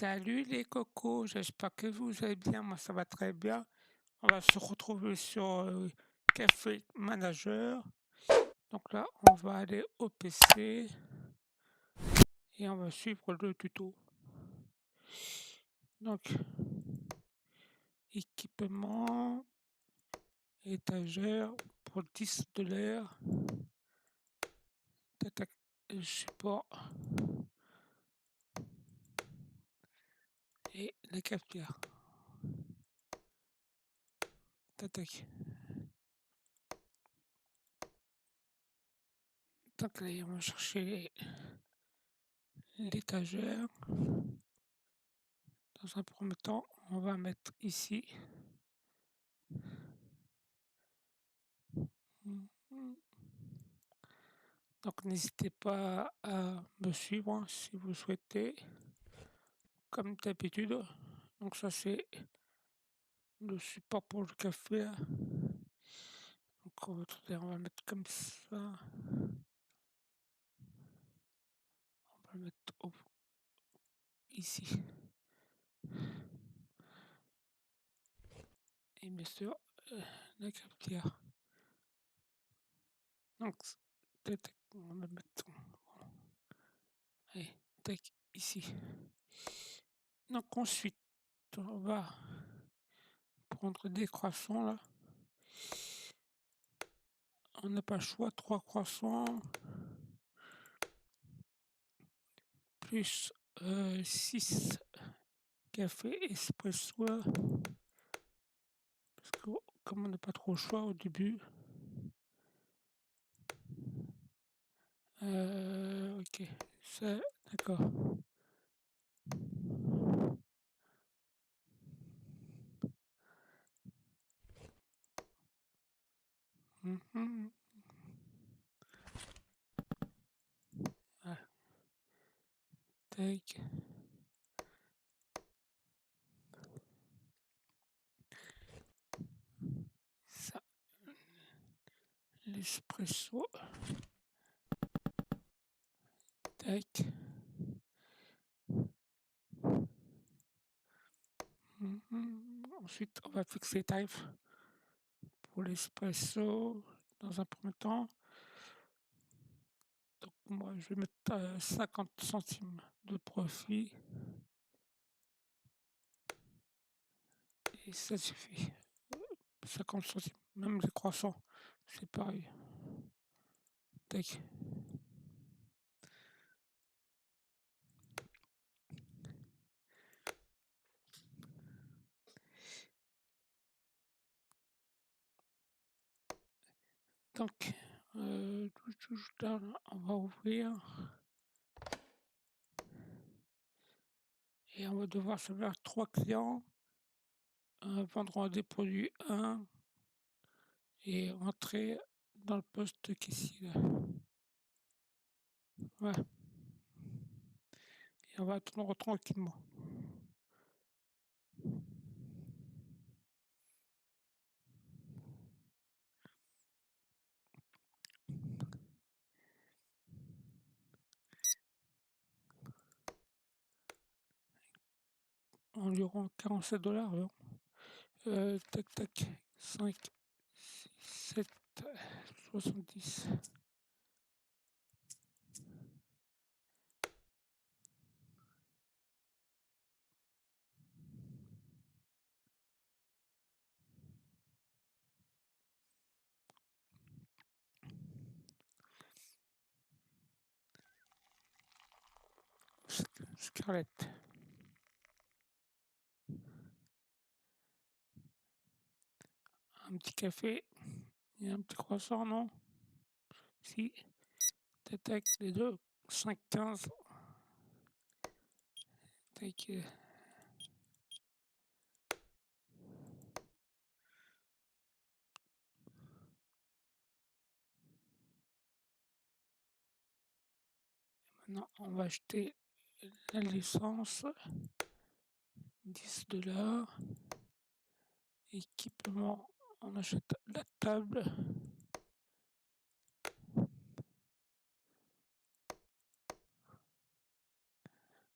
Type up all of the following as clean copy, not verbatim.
Salut les cocos, j'espère que vous allez bien, moi ça va très bien. On va se retrouver sur Café Manager. Donc là, on va aller au PC et on va suivre le tuto. Donc, équipement, étagère pour 10 $, support et la cafetière. Tac. Donc là, on va chercher l'étagère. Dans un premier temps, on va mettre ici. Donc n'hésitez pas à me suivre si vous souhaitez, comme d'habitude. Donc ça c'est le support pour le café. Donc on va le mettre comme ça. On va le mettre ici. Et bien sûr, la cafetière. Donc, on va le mettre allez, tac, ici. Donc ensuite, on va prendre des croissants là. On n'a pas le choix, 3 croissants plus 6 café espresso. Parce que comme on n'a pas trop le choix au début. Ok, ça, d'accord. Ah, tac. Ça, l'espresso. Tac. Ensuite, on va fixer les tarifs pour l'espresso dans un premier temps. Donc, moi, je vais mettre 50 centimes de profit. Et ça suffit. 50 centimes. Même les croissants, c'est pareil. Tac. Donc, là, on va ouvrir. Et on va devoir se faire 3 clients. Vendront des produits 1 et entrer dans le poste caissier. Ouais. Et on va attendre tranquillement. Environ 47 $. Tac, 5, 6, 7, 70. Scarlett. Un petit café et un petit croissant, non? Si. Tac, les deux. 5, 15. Tac. Maintenant, on va acheter la licence. 10 $. Équipement, on achète la table.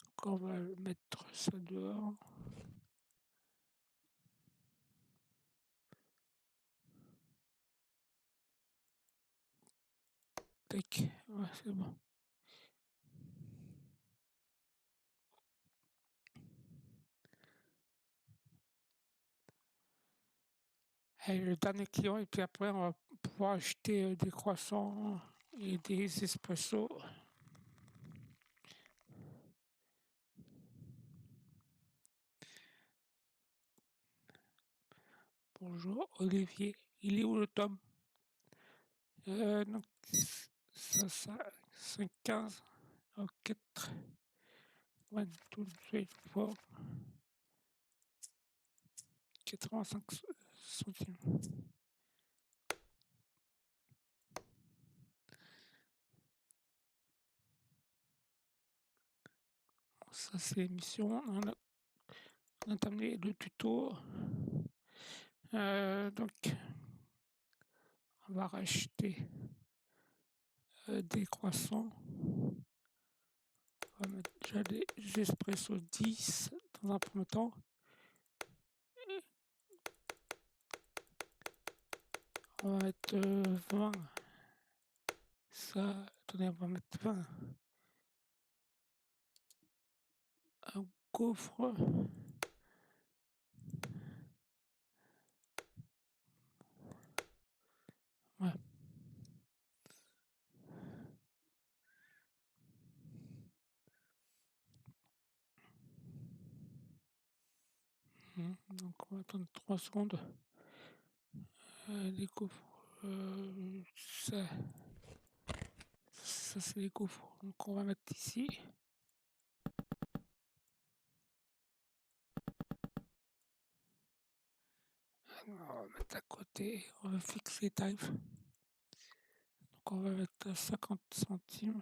Donc on va mettre ça dehors. Tac, ouais, c'est bon. Et le dernier client, et puis après, on va pouvoir acheter des croissants et des espressos. Bonjour, Olivier. Il est où le tome? Donc, ça, 5, 15, 4, 1, 2, 3, 4, 85 centimes. Ça, c'est l'émission. On a terminé le tuto. Donc, on va racheter des croissants. On va mettre déjà des espresso 10 dans un premier temps. On va mettre 20. Ça, attendez, on va mettre 20. Un gaufre. Ouais. Donc on va attendre 3 secondes. Les gaufres. Ça c'est les gaufres. Donc on va mettre ici. On va mettre à côté. On va fixer type. Donc on va mettre à 50 centimes.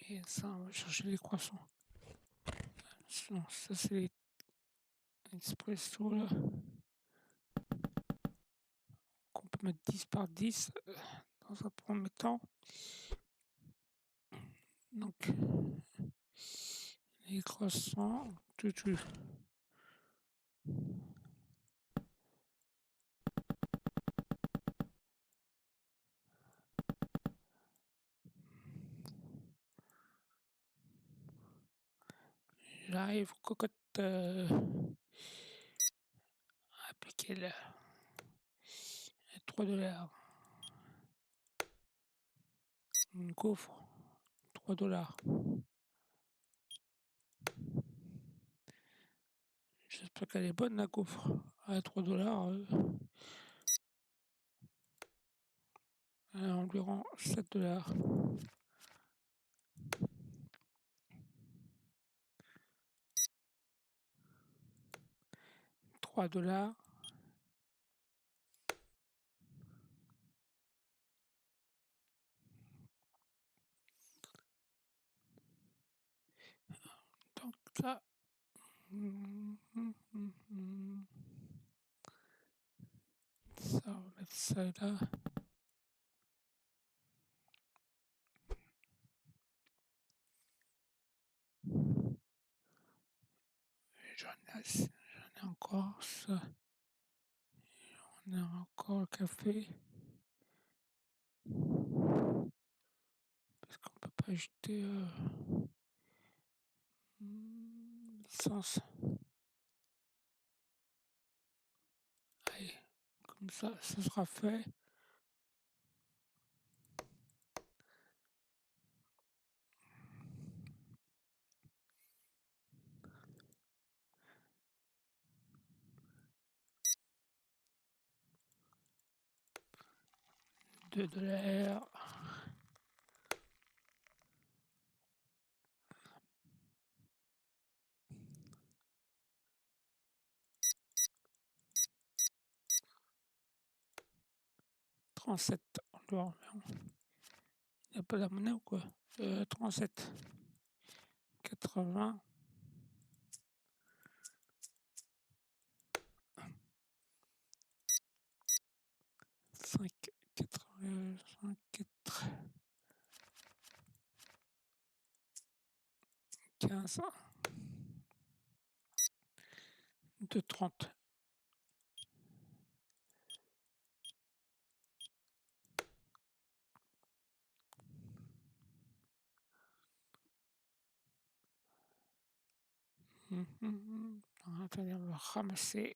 Et ça, on va chercher les croissants. Non, ça c'est les espresso là. On peut mettre 10 par 10 dans un premier temps. Donc les croissants, tout. J'arrive, cocotte appliquer là. 3 $. Une gaufre, 3 $. J'espère qu'elle est bonne la gaufre. À 3 $. On lui rend 7 $. 3 $. Donc là, ça, on va mettre ça là. J'en ai encore ça. On a encore le café. Parce qu'on peut pas acheter licence. Allez, comme ça sera fait. $2. 37. Il n'y a pas la monnaie ou quoi? 37. 80. 5, 85, 4, 15, 2,30. Attendez, on va ramasser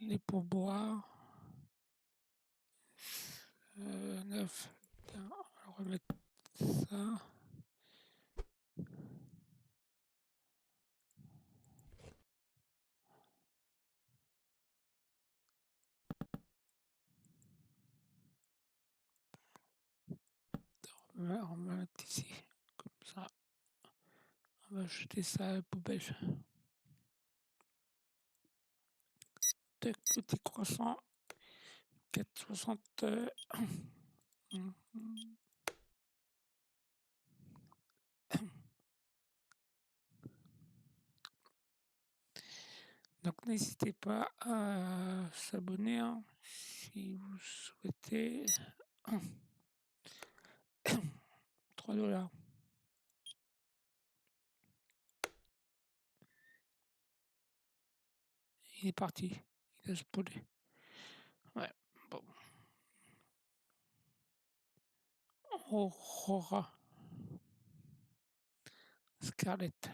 les pourboires. 9. On va remettre ça. On va mettre ici, comme ça. On va jeter ça à la poubelle. Petit croissant. 4,60. Donc n'hésitez pas à s'abonner hein, si vous souhaitez. 3 $. Il est parti. Il a spoilé. Ouais, bon. Aurora. Scarlett.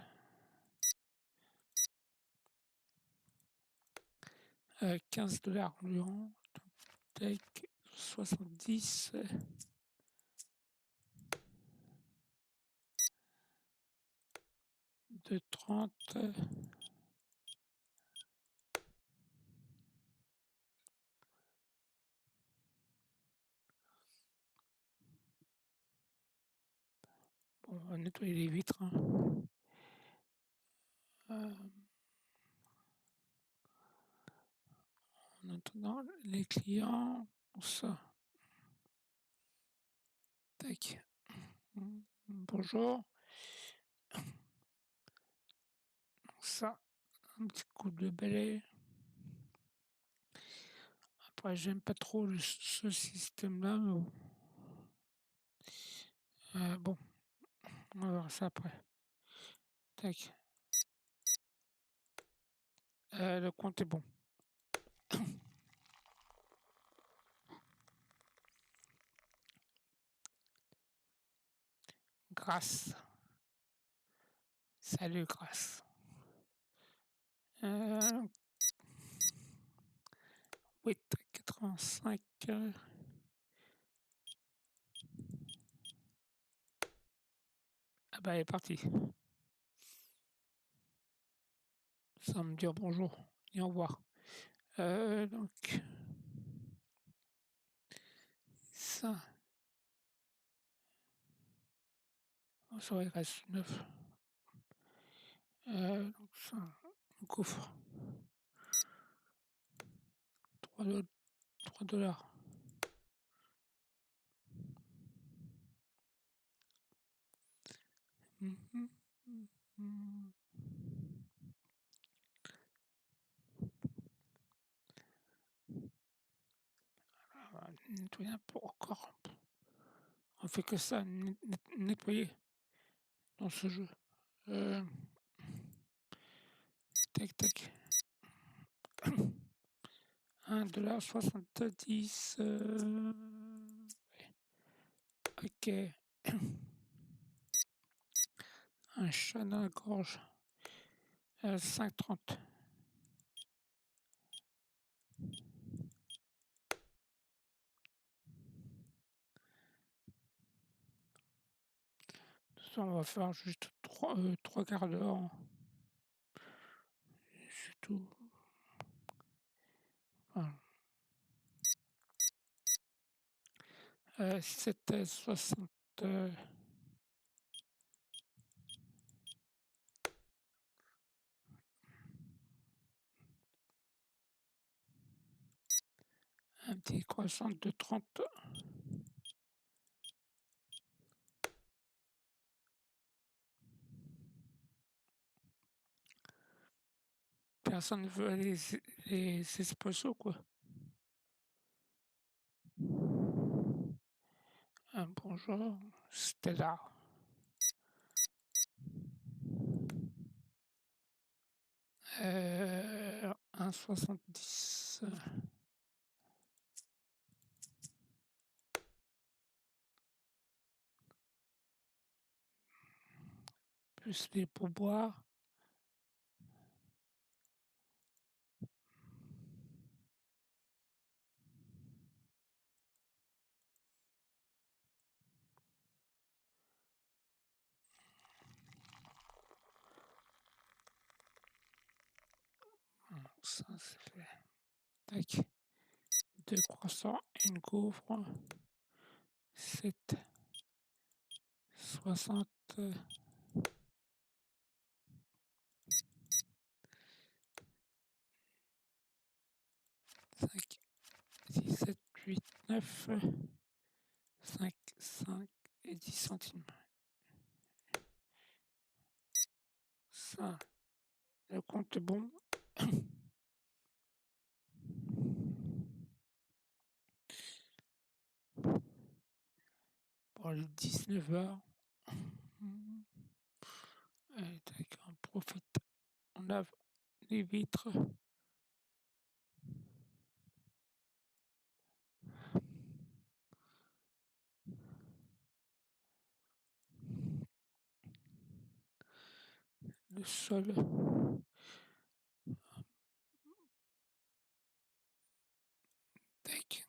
15 $ environ. Take 70. De 30. Bon, on va nettoyer les vitres. Hein. En attendant les clients. Ça. Tac. Bonjour. Ça. Un petit coup de balai. Après, j'aime pas trop ce système-là, mais bon. Bon, on va voir ça après. Tac. Le compte est bon. Grâce. Salut, Grâce. 8,85. Ah bah, elle est partie. Sans me dire bonjour et au revoir. Donc, ça. Oh, ça va, il reste 9. Donc ça, on coffre. 3 $. Nettoyer un peu encore. On fait que ça, nettoyer dans ce jeu. Tac, tac. 1,70 $. Ok. Un chat dans la gorge. 5,30. Ça, on va faire juste 3 quarts d'heure. C'est tout. Voilà. 7,60. Un petit croissant de 30. Personne ne veut les espresso, quoi. Bonjour, Stella. 1,70. Plus les pourboires. Ça, c'est fait. Tac. 2 croissants, une gaufre. 7, 60. 5, 6, 7, 8, 9, 5, 5 et 10 centimes. Ça, le compte est bon. Pour les 19h. Allez, tac, on profite. On lave les vitres. Le sol. Tac.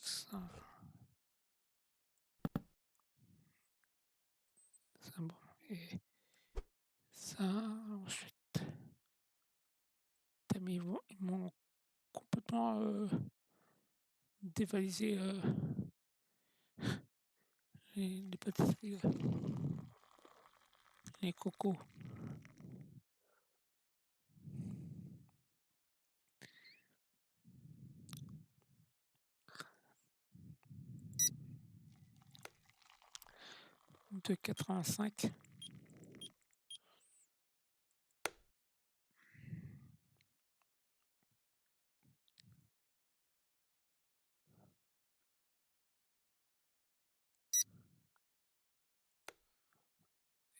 Ça. C'est bon. Et ça, ensuite, ils m'ont complètement dévalisé les pâtisseries, les cocos. De 85.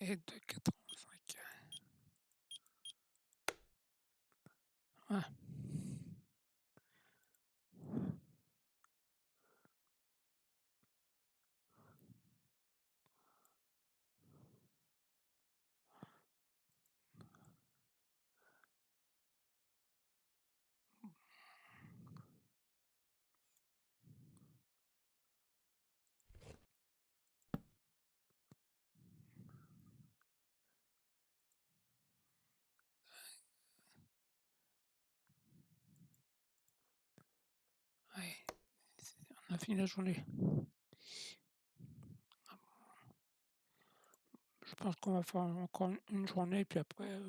Et de 85. Ouais. Ouais. On a fini la journée. Je pense qu'on va faire encore une journée, puis après,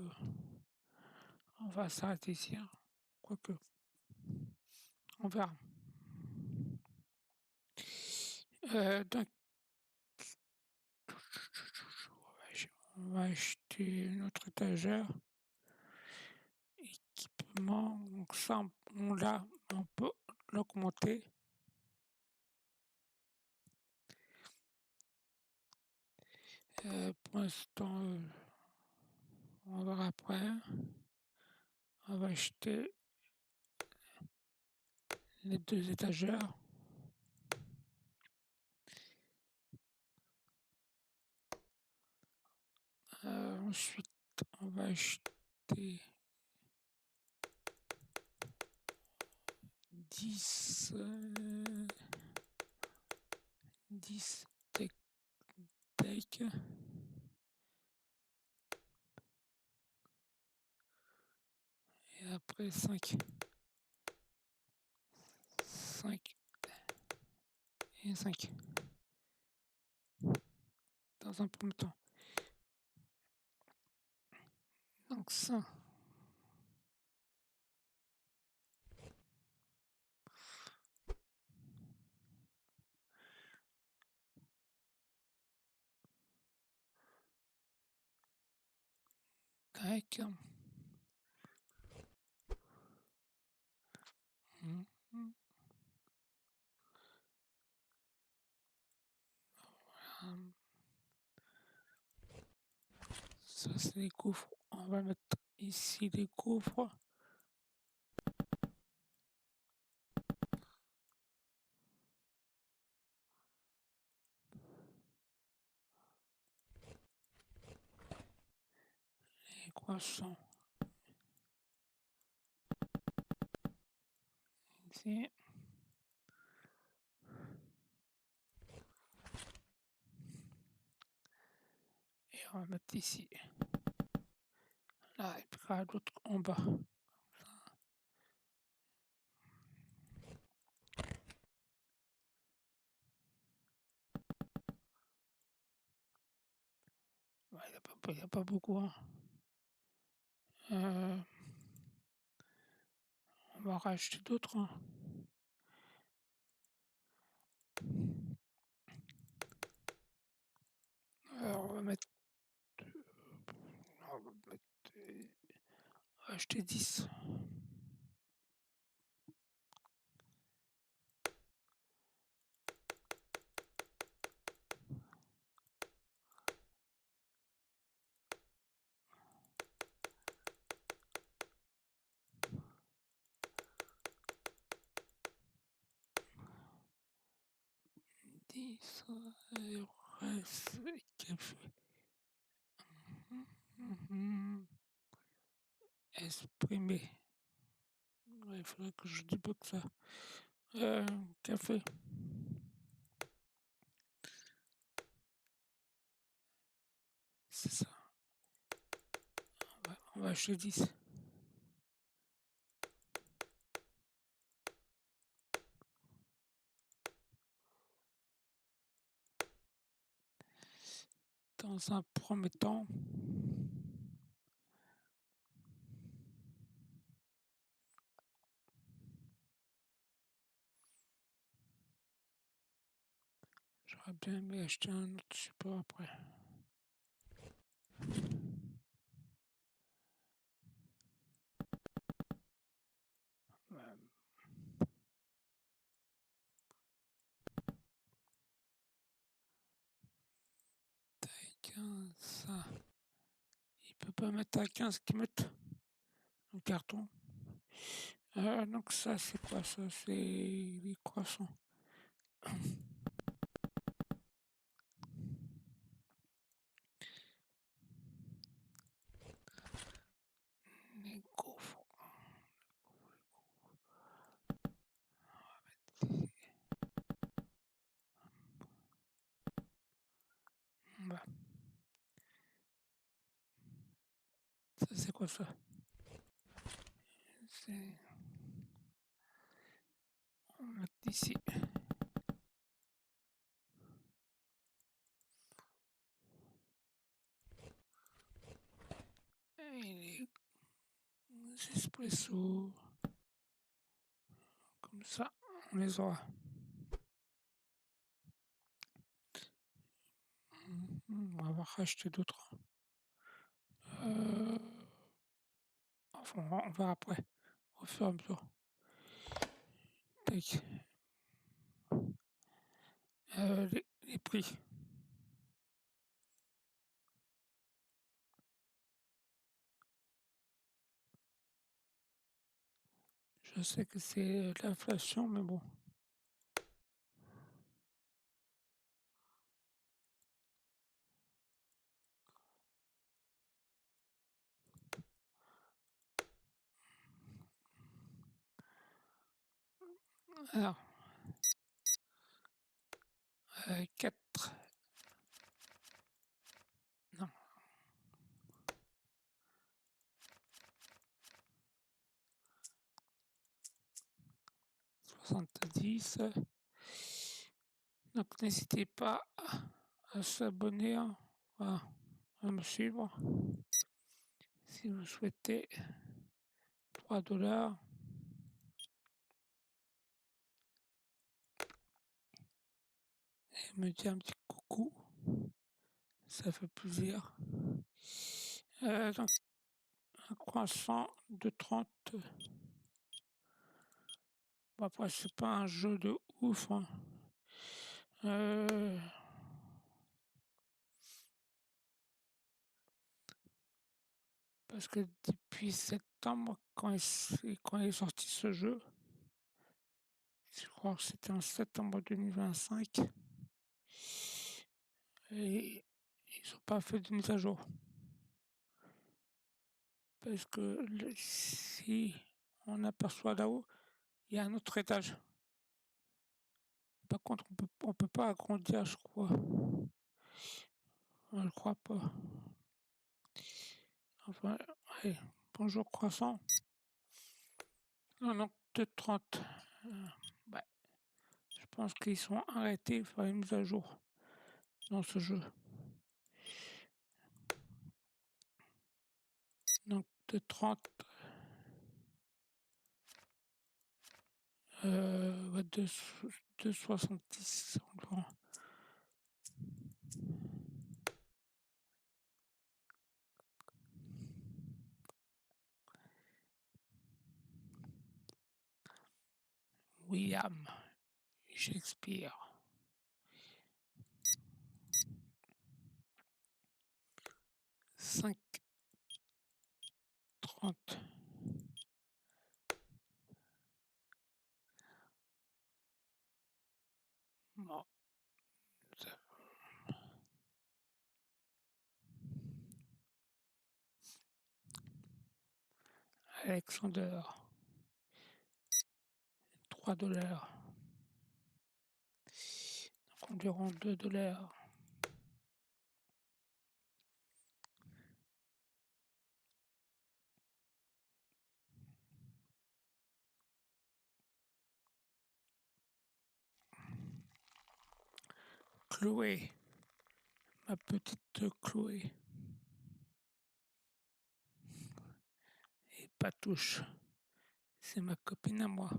on va s'arrêter ici. Hein. Quoique, on verra. Donc, on va acheter une autre étagère. Équipement, donc ça, on peut l'augmenter. Pour l'instant, on verra après. On va acheter les 2 étagères. Ensuite, on va acheter 10 tech. Et après 5 et 5 dans un premier temps. Donc ça, Tac. Mhm. Hum, Ça, c'est les gouffres. On va mettre ici les gouffres. Les croissants. Ici. Et on va mettre ici. Là, et puis là, l'autre en bas. Ouais, il n'y a pas beaucoup. Hein. Euh, on va racheter d'autres. Hein. Alors, on va mettre, acheter 10. Café. Exprimé. Ouais, il faudrait que je débloque ça. Café. C'est ça. On va acheter 10. Dans un premier temps, j'aurais bien aimé acheter un autre support après. Tac, ça. Il peut pas mettre à 15 qu'ils mettent le carton. Donc ça, c'est quoi ça? C'est les croissants. Les gaufres. Bah, ça, c'est quoi ça? C'est... On va mettre ici. Et les espressos. Comme ça, on les aura. On va racheter d'autres. Enfin, on va après, au fur et à mesure. Tac. Les prix. Je sais que c'est l'inflation, mais bon. Alors, 4. Non, 70. Donc, n'hésitez pas à s'abonner, hein, à me suivre. Si vous souhaitez 3 $. Et me dire un petit coucou. Ça fait plaisir. Donc, un croissant de 30. Bon, après, c'est pas un jeu de ouf, hein. Parce que depuis septembre, quand est sorti ce jeu, je crois que c'était en septembre 2025, et ils n'ont pas fait de mise à jour. Parce que si on aperçoit là-haut, il y a un autre étage. Par contre, on peut pas agrandir, je crois. Je crois pas. Enfin, allez, bonjour croissant. Non, non, de 30. Ouais, je pense qu'ils sont arrêtés de faire une mise à jour dans ce jeu. Donc de 30, de 70 environ. William Shakespeare. 5, 30. Bon, Alexander. 3 $. Donc environ 2 $. Chloé, ma petite Chloé. Et Patouche, c'est ma copine à moi.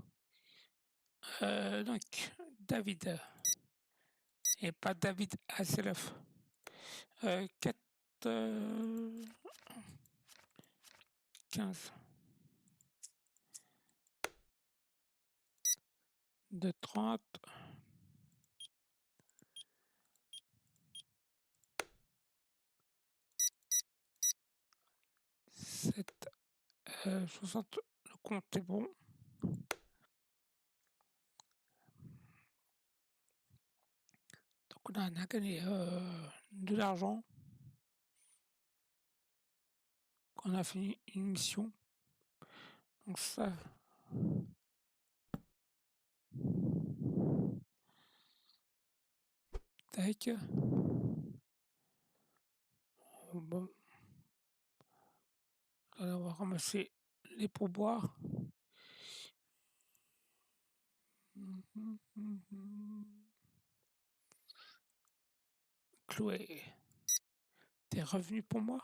Donc, David, et pas David Hasselhoff. 4, 15. De 30. 7, 60. Le compte est bon. Donc on a gagné de l'argent. On a fait une mission. Donc ça. Tac. Bon. On va ramasser les pourboires. Chloé, t'es revenu pour moi?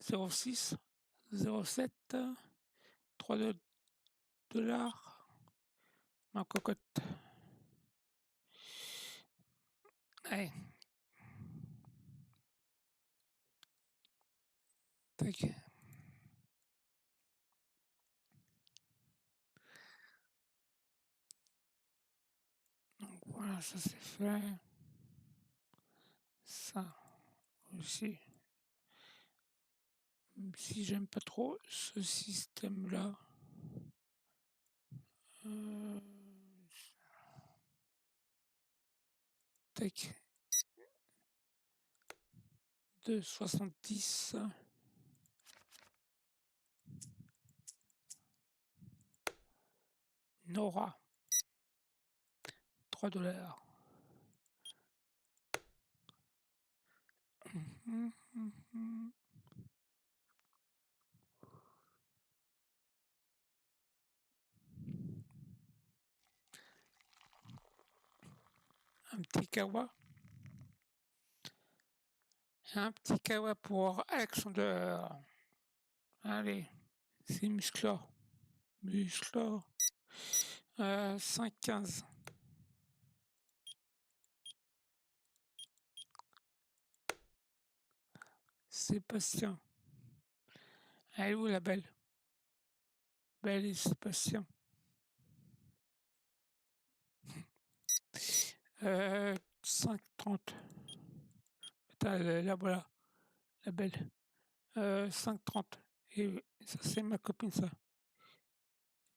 06, 07, 3 $. Ma cocotte. Allez. Tac. Donc voilà, ça c'est fait. Ça aussi. Même si j'aime pas trop ce système-là. Tac. De 70. Nora. 3 $. Un petit kawa. Un petit kawa pour Alexander. Allez, c'est musclor. Musclor. 5, 15. Sébastien. Elle est où la belle? Belle et Sébastien. 5,30. Attends, là, voilà, la belle. 5,30. Et ça, c'est ma copine, ça.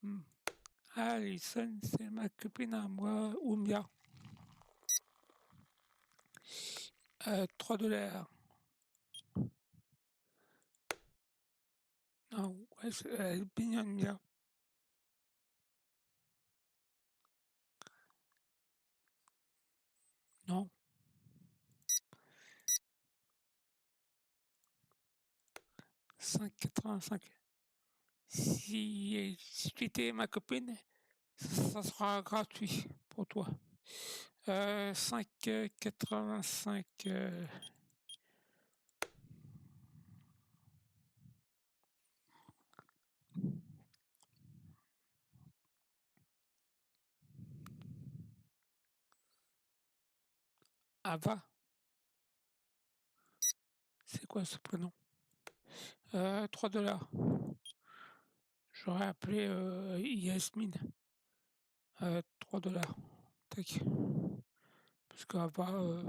Hmm. Alison, c'est ma copine à moi, Oumia. 3 $. Non, ouais, elle est mignonne, Mia. Non, 5,85. Si tu étais ma copine, ça sera gratuit pour toi. 5,85. Ava, c'est quoi ce prénom? 3 $. J'aurais appelé Yasmine. 3 $. Tac. Parce qu'Ava,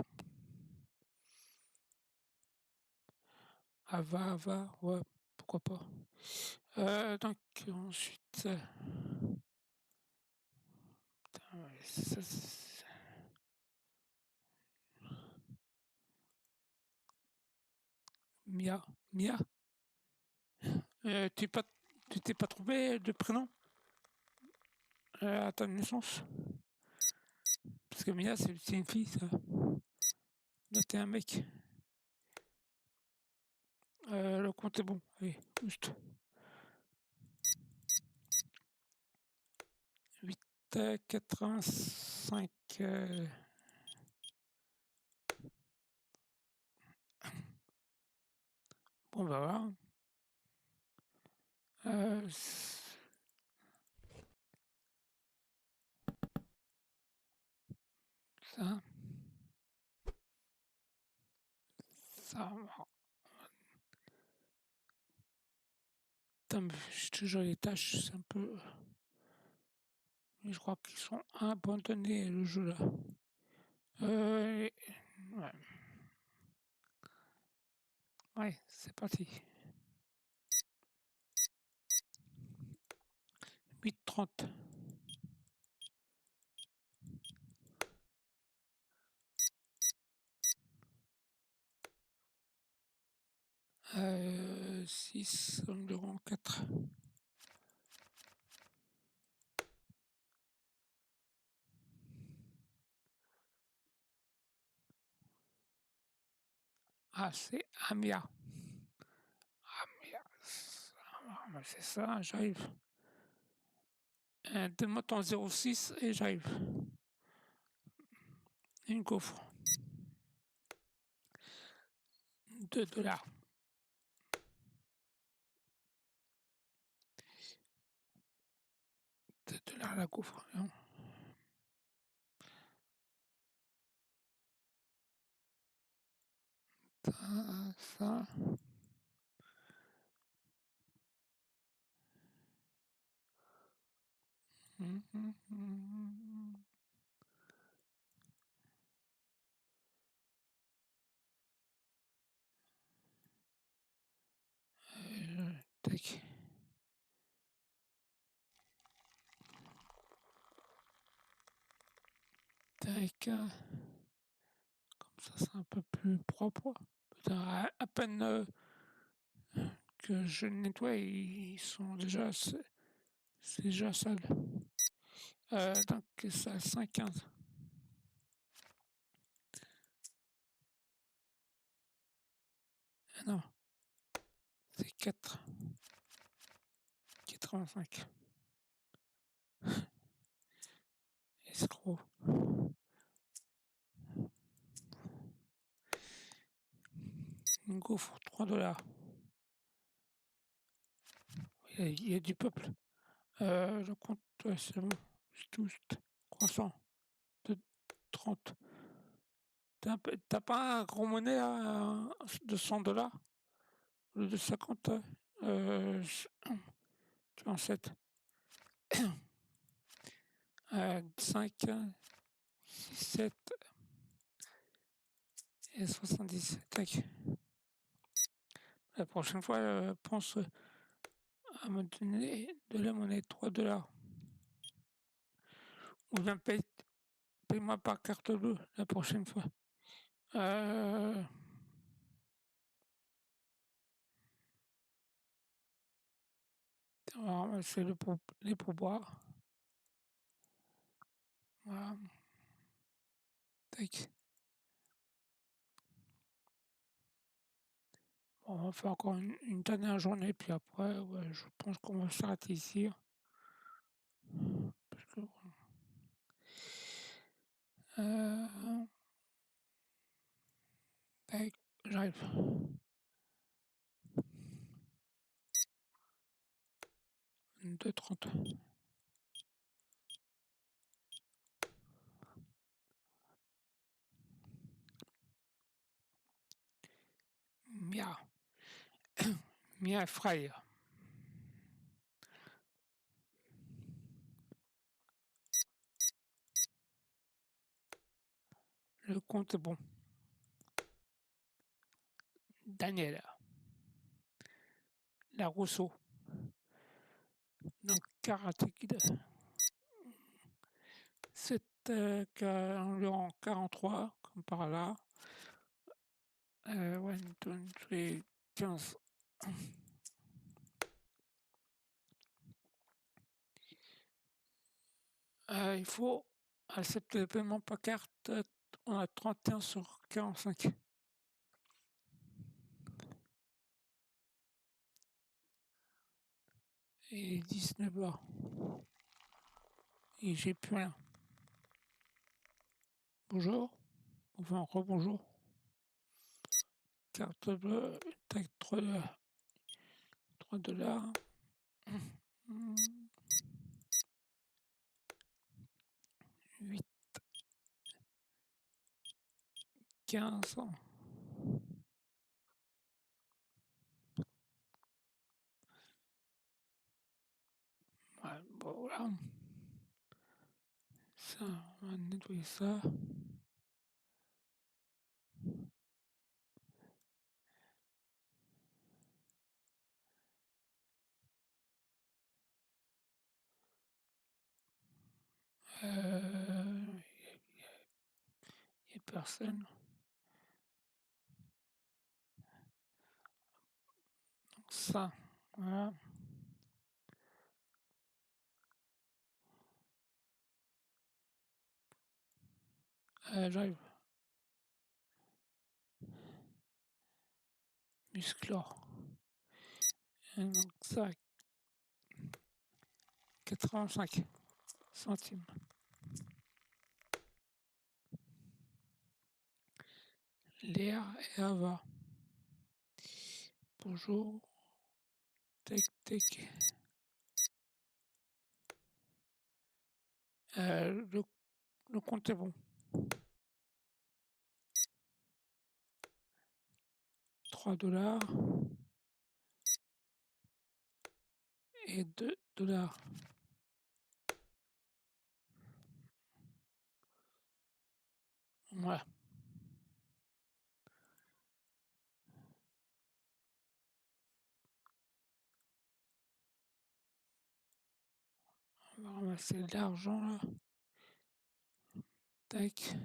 Ava, ouais, pourquoi pas. Donc ensuite, putain, ouais, Mia, Mia, tu t'es pas trouvé de prénom à ta naissance? Parce que Mia, c'est une fille, ça. Là, t'es un mec. Le compte est bon. Allez, juste. 8,85. Bon, bah voilà. Ça, ça. Putain, mais j'ai toujours les tâches, c'est un peu. Mais je crois qu'ils sont abandonnés, le jeu là. Ouais. Ouais, c'est parti. 8,30. 6 environ 4. Ah, c'est Amia. Amia. C'est ça, j'arrive. Donne-moi ton 06 et j'arrive. Une gaufre. 2 $. 2 $ la gaufre. Non. Ça. Tac. Tac. Comme ça, c'est un peu plus propre. Putain, à peine que je nettoie, ils sont déjà. C'est déjà sale. Donc, ça, 5,15. Ah non, c'est 4,85. Escroc. Une gaufre, 3 $. Il y a du peuple. Le compte, ouais, c'est bon. C'est tout. Croissant. De 30. T'as pas un gros monnaie de 100 $? Le de 50? 7, 5, 6, 7 et 70. Tac. La prochaine fois, pense à me donner de la monnaie, 3 $. Ou bien paye-moi par carte bleue la prochaine fois. On va ramasser les pourboires. Voilà. Tac. Bon, on va faire encore une dernière journée, puis après, ouais, je pense qu'on va s'arrêter ici. Parce que, tac, j'arrive. 2,30. Mia. Mia Fry. Le compte est bon. Daniel. La Rousseau. Donc, Karate Kid. C'est environ 43, comme par là. 1, 2, 3, 15. Il faut accepter le paiement par carte. On a 31 sur 45. Et 19 heures. Et j'ai plus rien. Bonjour. Enfin, rebonjour. Carte bleue. Tac, 3 $. 3 $. 8, 15. Ouais, bon, voilà. Ça, on va nettoyer ça. Il n'y a personne. Donc ça, voilà. J'arrive. Musclor. Et donc ça, 85 centimes. Léa et Ava. Bonjour. Tac, tac. Le compte est bon. 3 $ et 2 $. Voilà. On va ramasser de l'argent là. Tac.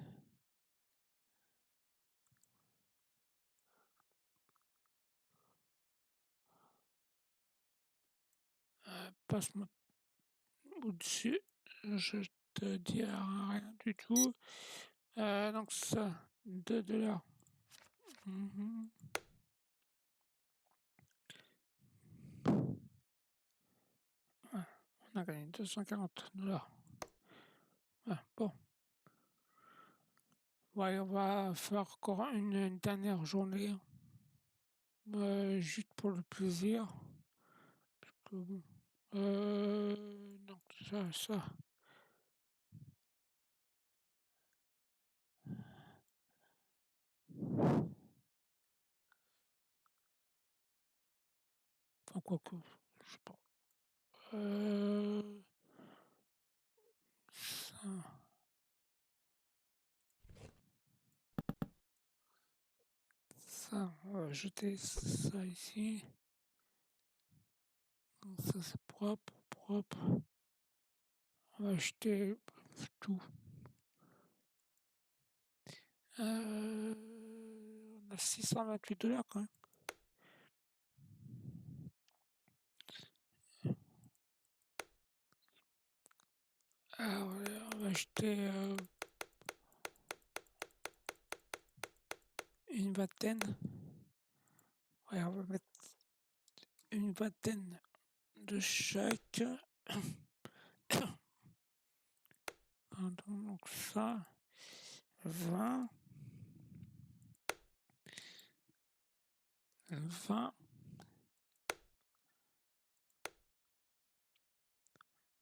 Passe-moi au-dessus. Je te dis rien du tout. Donc ça, 2 $. Mhm. Ouais, on a gagné 240 $. Ouais, bon. Ouais, on va faire encore une dernière journée. Juste pour le plaisir. Parce que bon. Donc ça. Faut quoique, je sais pas. Euh, ça, on va jeter ça ici. Donc ça c'est propre, propre. On va jeter tout. On a 628 $ quand même. Alors, on va acheter une vingtaine. Ouais, on va mettre une vingtaine de chaque. Donc ça, 20. 20.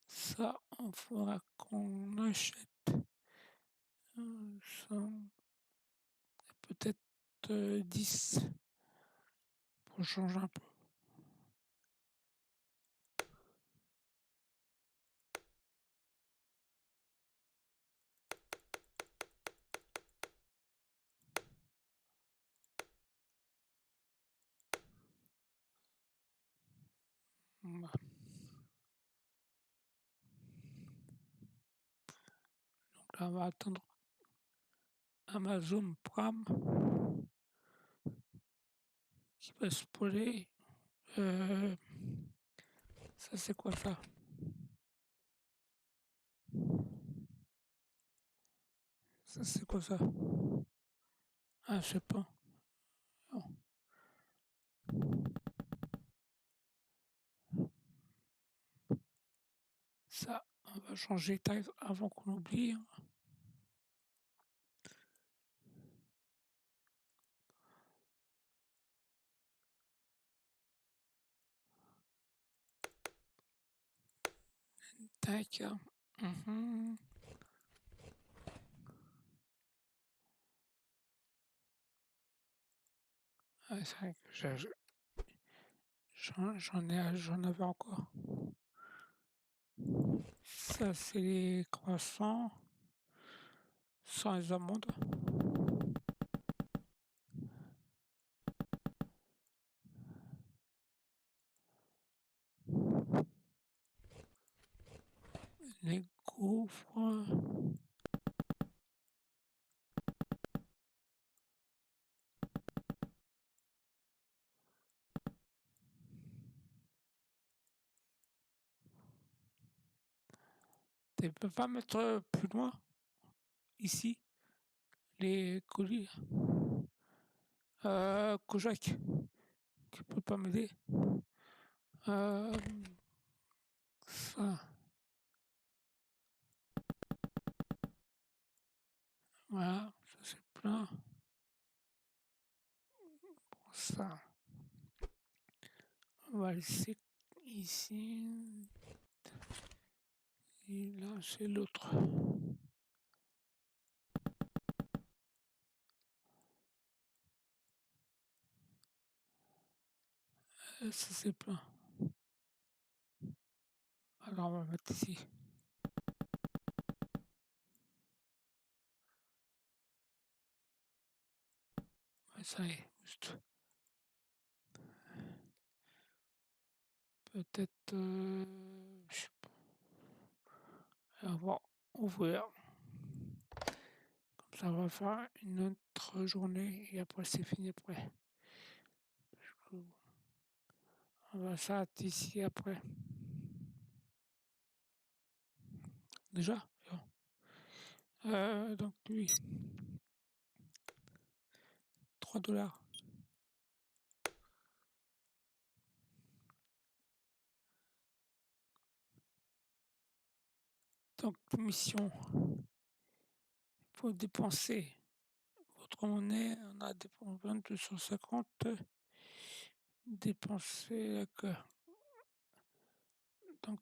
Ça, on faudra qu'on achète ça, peut-être 10 pour changer un peu. Voilà. Donc là, on va attendre Amazon Prime qui va spoiler. Ça, c'est quoi ça? Ça, c'est quoi ça? Ah, je sais pas. Non. Ça, on va changer de taille avant qu'on oublie. Tac. Mhm. Ah, c'est vrai que j'en avais encore. Ça, c'est les croissants sans les amandes. Les gaufres. Tu peux pas mettre plus loin, ici, les colis. Kojak, tu peux pas m'aider. Euh, ça, voilà, ça c'est plein. Bon, ça, on va laisser ici. Et là, c'est l'autre. Ça c'est plein. Alors, on va mettre ici. Ouais, ça y est, juste. Peut-être, je sais pas. On va ouvrir. Comme ça, on va faire une autre journée et après, c'est fini après. On va s'arrêter ici après. Déjà? Donc lui, 3 $. Donc mission, il faut dépenser votre monnaie. On a dépensé 2250. Dépenser donc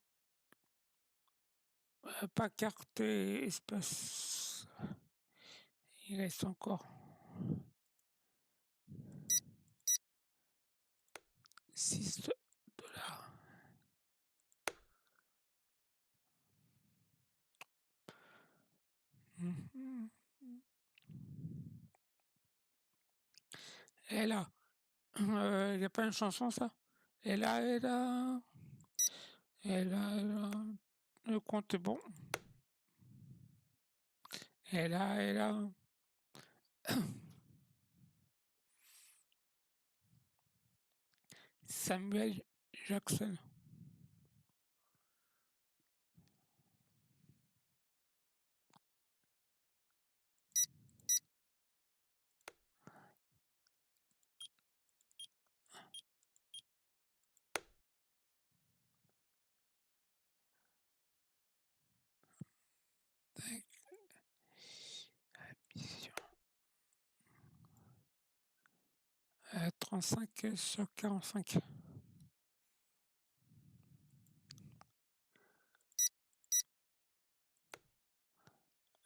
pas carte et espace. Il reste encore 6 $. Et là, il n'y a pas une chanson, ça? Et là, et là, et là, et là, le compte est bon. Et là, et là. Samuel Jackson. Mission. 35 sur 45.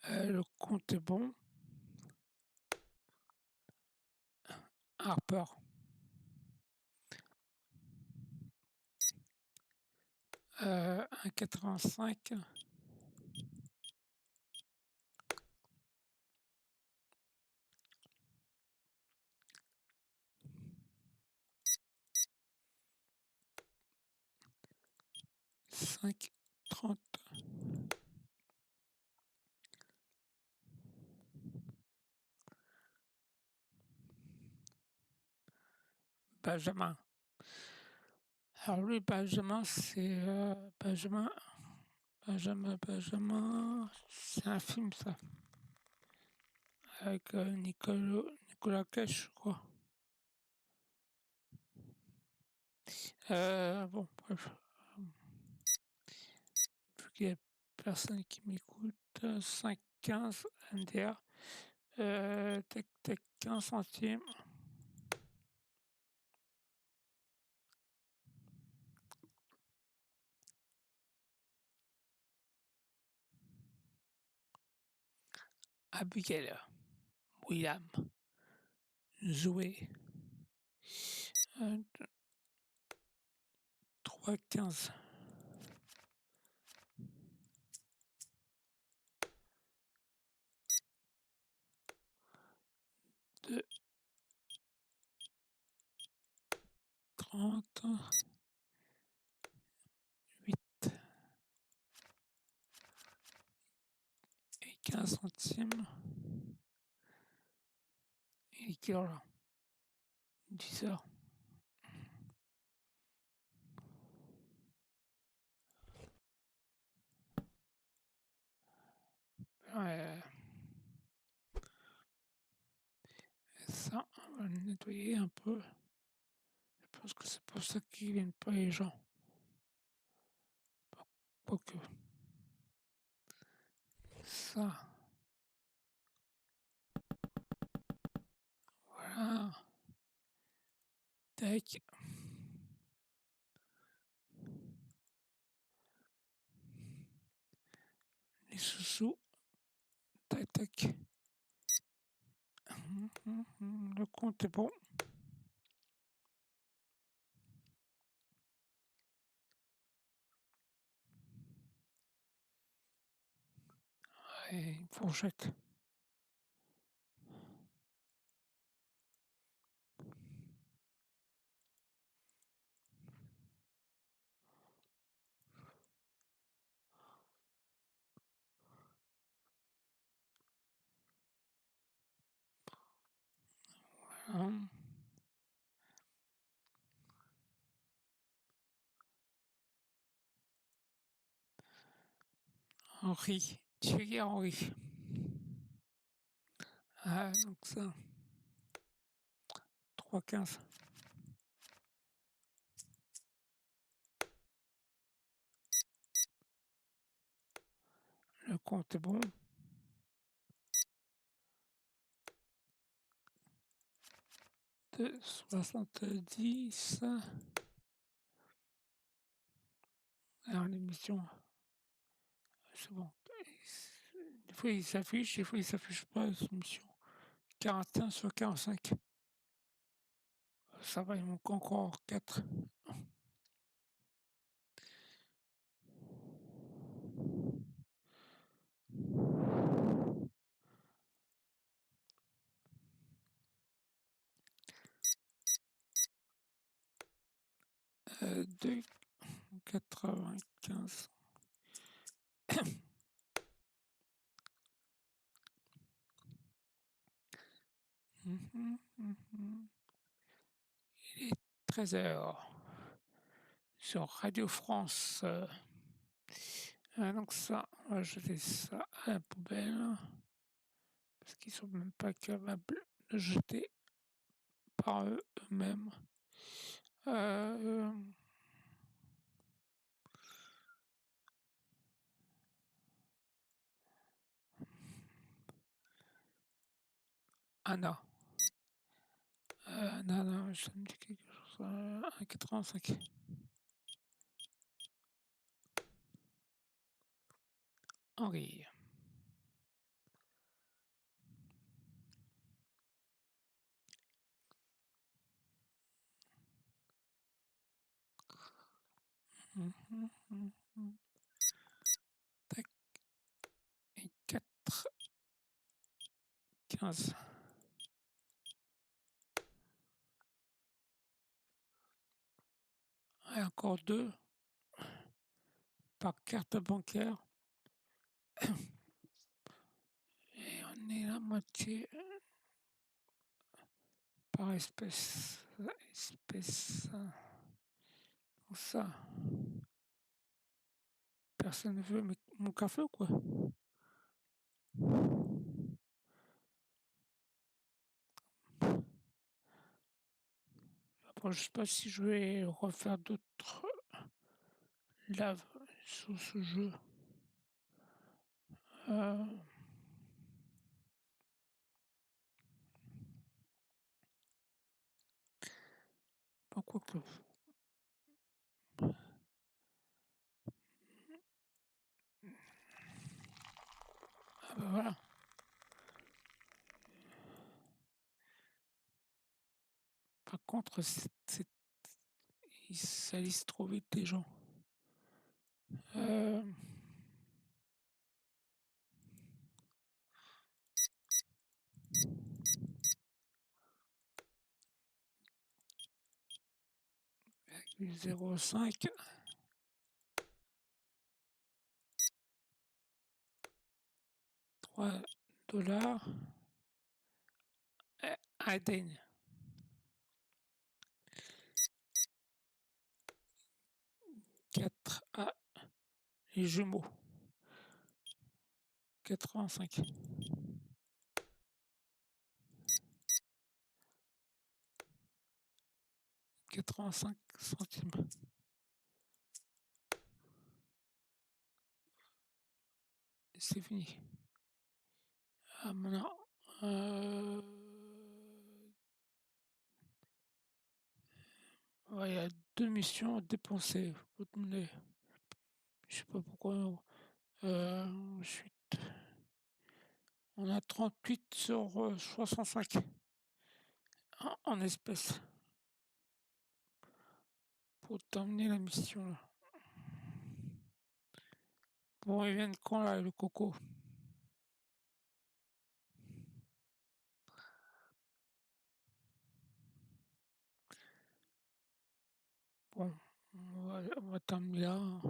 Le compte est bon. Harper. 1,85. 5,30. Benjamin. Alors lui, Benjamin, c'est Benjamin. C'est un film, ça. Avec Nicolas Cage, je crois. Bon, bref. Vu qu'il y a personne qui m'écoute, 5,15 NDR. Tac, tac, 15 centimes. Abigail. William. Zoé. 3,15. 2, 30. 8 et 15 centimes. Il est quelle heure là? 10 heures. Ouais. Ça, on va le nettoyer un peu. Je pense que c'est pour ça qu'ils viennent pas les gens. Quoique. Ça. Voilà. Tac. Les sous-sous. Tac, tac. Le compte est bon. Et une fourchette. Voilà. Henri. Thierry Henry. Ah, donc ça. 3,15. Le compte est bon. 2,70. Alors l'émission, c'est bon. Des fois il s'affiche, des fois il s'affiche pas, l'émission. 41 sur 45. Ça va, il manque encore 4. 2,95. Il est 13h sur Radio France. Donc ça, on va jeter ça à la poubelle parce qu'ils sont même pas capables de jeter par eux-mêmes. Anna. Non, ça me dit quelque chose. 1,85. Henri. Tac. Et 4, 15. Et encore 2 par carte bancaire. Et on est la moitié par espèce. Comme ça. Personne ne veut mon café ou quoi? Après, je sais pas si je vais refaire d'autres lives sur ce jeu. Pas quoi que. Ah bah voilà. Par contre, ils salissent trop vite les gens. 0,5. 3 $. Aden. 4 à les jumeaux. 85. 85 centimes. C'est fini. Ah, maintenant, il y a 2 missions à dépenser. Je sais pas pourquoi. Ensuite, on a 38 sur 65 en espèces pour terminer la mission là. Bon, ils viennent quand là, le coco? Bon, on va terminer là.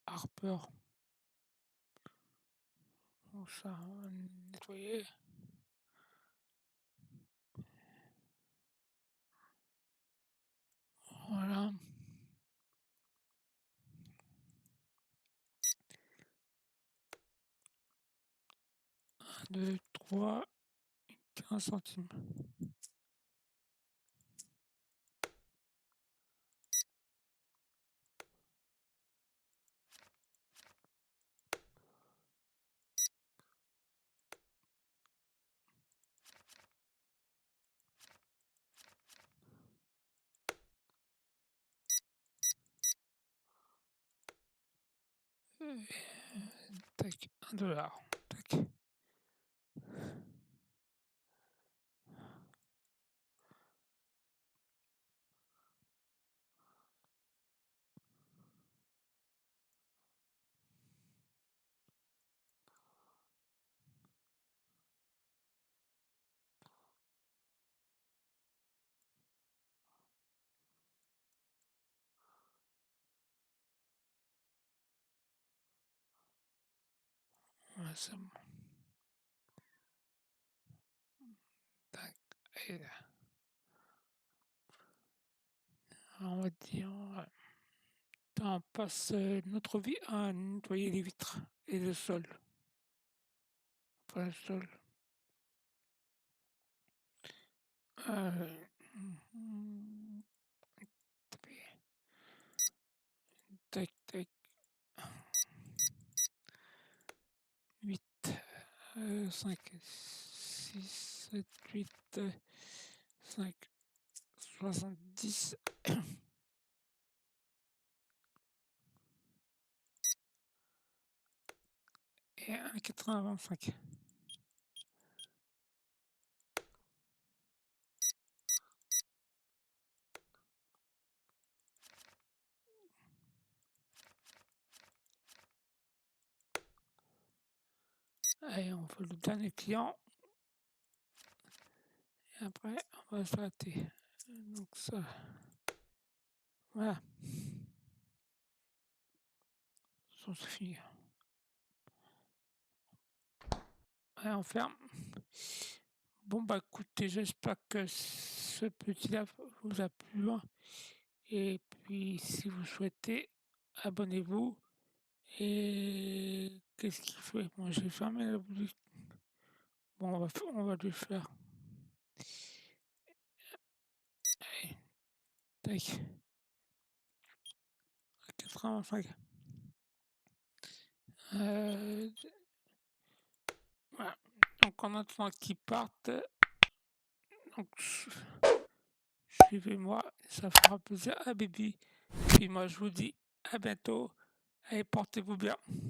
Harper. Bon, ça, on va nettoyer. Voilà. 1, 2, 3, 15 centimes. Tac, 1 $. Tac. Ouais, c'est bon. Tac. Et là, on va dire, on passe notre vie à nettoyer les vitres et le sol. Pas le sol. Mhm. Tac, tac. 8, 5, 6, 7, 8, 5, 70. Et 1,85. Allez, on fait le dernier client. Et après, on va s'arrêter. Donc ça, voilà. Ça, c'est fini. Allez, on ferme. Bon, bah écoutez, j'espère que ce petit-là vous a plu, hein. Et puis, si vous souhaitez, abonnez-vous. Et qu'est-ce qu'il fait? Bon, j'ai fermé la boutique. Bon, on va lui faire. Allez, tac. 85. Voilà. Donc, en attendant qu'ils partent, donc, suivez-moi, ça fera plaisir à Bibi. Puis moi, je vous dis à bientôt. Allez, portez-vous bien.